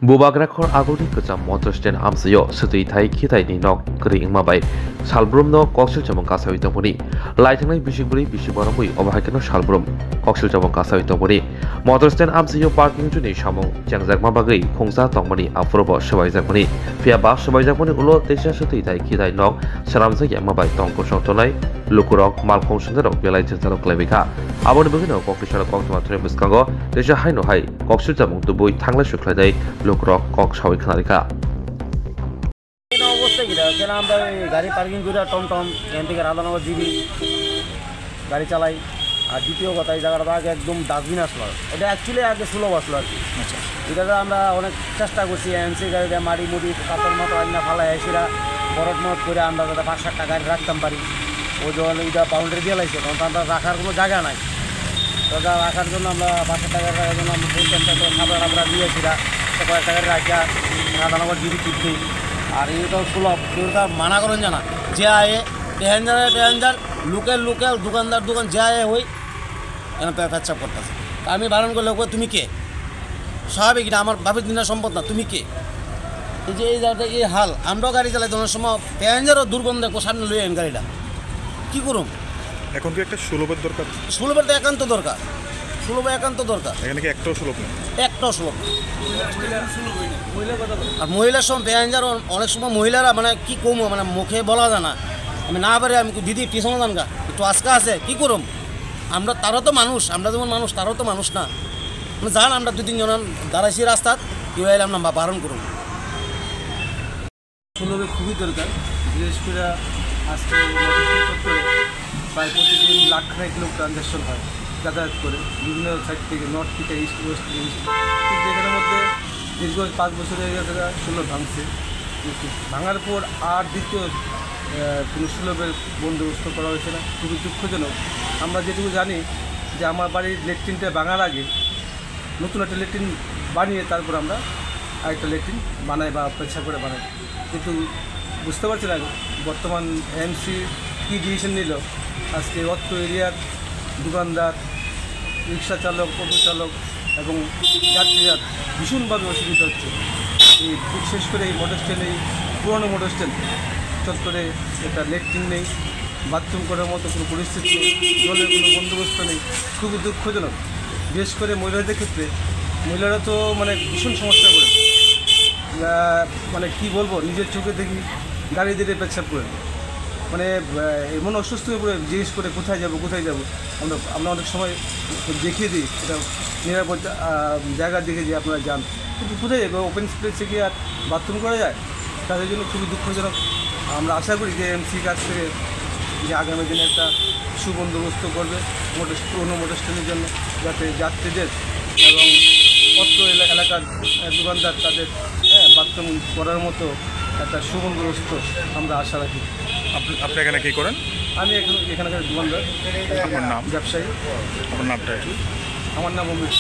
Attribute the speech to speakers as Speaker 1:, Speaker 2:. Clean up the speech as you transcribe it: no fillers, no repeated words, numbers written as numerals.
Speaker 1: Bubagrakhor agoni kacham motor stand amsayo setui thai khitai ni nok kri ingma bai salbrum no koksil chamong kasai tongmoni laitangnai bisiburi bisibaramui obahakeno salbrum koksil chamong kasai tongmoni motor stand amsayo parking juni samong jangjagma bagai khongsa tongmoni afrobo sabaijagmani fiaba sabaijagmani ulo tesia setui thai khitai nok saramjak yangma bai tongko songtonai lukurok malkhong sundarok belai jengjarok klebika aboni bugino koklisara koktoma thre biskango tesia haino hai koksil chamong tubui thanglai suklaidai লোকরক কক সবাই খানারিকা
Speaker 2: অবস্থা কি কেন আমরা গাড়ি parking করে টমটম এখান থেকে রাধানগর জিবি গাড়ি চালাই আর দ্বিতীয় কথা এই জায়গাটা আগে একদম ডাস্টবিন আসলো এটা অ্যাকচুয়ালি আগে সুলভ আসলো আর কি এটাতে আমরা অনেক চেষ্টা করছি এমসি গাড়িতে মাটি মুড়ি কাতর মতো আইনা ফালাই এসিরা বরফ মত করে আমরা যাতে 5-7 টাকা রাখতাম পারি ওই জন্য এটা বাউন্ডারি দিয়ে লাগছে কারণ আমরা রাখার কোনো জায়গা নাই ওটা রাখার জন্য আমরা 5-7 টাকা রাখার জন্য আমরা খাবার আমরা দিয়েছিলাম কয়েক টাকার রাখা রাধানগর জিবি কিনতে আর এইটাও সুলভ কেউ তার মানা করেন জানা যে আয়ে টেহানজার লোকেল দোকান যে আয়ে হই এখানে পেচ্ছাপ করতেছে আমি বারণ করলে তুমি কে স্বাভাবিক এটা আমার বাপের দিনের সম্পদ না তুমি কে এই যে এই জায়গাটা এই হাল আমরাও গাড়ি চালাই তখন সময় টেহানজারও দুর্গন্ধে সামনে লই আইন গাড়িটা কী করুম
Speaker 3: এখন কি একটা সুলভের দরকার
Speaker 2: সুলভের তো একান্ত দরকার একান্ত দরকার
Speaker 3: এখানে কি একটাও সুলভ নেই
Speaker 2: একটাও সুলভ আর মহিলার সময় প্যাঞ্জার অনেক সময় মহিলারা মানে কি কমো মানে মুখে বলা যায় না আমি না পারি আমি দিদি পিছনে যান গা একটু আজকা আছে কি করুম আমরা তারও তো মানুষ আমরা যেমন মানুষ তারও তো মানুষ না মানে যান আমরা 2-3 জন দাঁড়াইছি রাস্তাত কেউ এলাম না বা বারণ করুন
Speaker 4: সুলভে খুবই দরকার বিশেষ করে আজকে প্রায় প্রতিদিন লাখ-খানেক লোক ট্রানজ্যাকশন হয় যাতায়াত করে বিভিন্ন সাইড থেকে নর্থ থেকে ইস্ট ওয়েস্ট থেকে ইস্ট ঠিক যেখানের মধ্যে দীর্ঘ 5 বছর হয়ে গেছে সুলভ ভাঙছে ভাঙার পর আর দ্বিতীয় কোনো সুলভের বন্দোবস্ত করা হয়েছে না খুবই দুঃখজনক আমরা যেটুকু জানি যে আমার বাড়ির ল্যাট্রিনটা ভাঙার আগে নতুন একটা ল্যাট্রিন বানিয়ে তারপর আমরা আরেকটা ল্যাট্রিন বানাই বা পেচ্ছা করে বানাই কিন্তু বুঝতে পারছি না বর্তমান এমসি কী ডিসিশন নিল আজকে অত্র এরিয়ার দোকানদার রিক্সা চালক অটো চালক এবং যাত্রীরা ভীষণভাবে অসুবিধা হচ্ছে এই বিশেষ করে এই মোটর স্ট্যান্ড এই পুরনো মোটর স্ট্যান্ড চত্বরে একটা ল্যাট্রিন নেই বাথরুম করার মতো কোনো পরিস্থিতি নেই জলের কোনো বন্দোবস্ত নেই খুবই দুঃখজনক বিশেষ করে মহিলাদের ক্ষেত্রে মহিলারা তো মানে ভীষণ সমস্যা করে মানে কি বলবো নিজের চোখে দেখি গাড়ি দিয়ে পেচ্ছাপ করে মানে এমন অসুস্থ হয়ে পড়ে জিজ্ঞেস করে কোথায় যাব আমরা অনেক সময় দেখিয়ে দিই এটা নিরাপদ জায়গার দিকে যে আপনারা যান কিন্তু কোথায় যাবে ওপেন স্পেসে গিয়ে আর বাথরুম করা যায় তাদের জন্য খুবই দুঃখজনক আমরা আশা করি যে এমসির কাছ থেকে যে আগামী দিনে একটা সুবন্দোবস্ত করবে পুরনো মোটর স্ট্যান্ডের জন্য যাতে যাত্রীদের এবং অত্র এলাকার দোকানদার তাদের বাথরুম করার মতো একটা সুবন্দোবস্ত আমরা আশা রাখি
Speaker 3: আপনি এখানে কী করেন
Speaker 4: আমি এখানকার দোকানদার
Speaker 3: আপনার নাম
Speaker 4: ব্যবসায়ী
Speaker 3: আপনার নামটা
Speaker 4: আমার নাম অমিত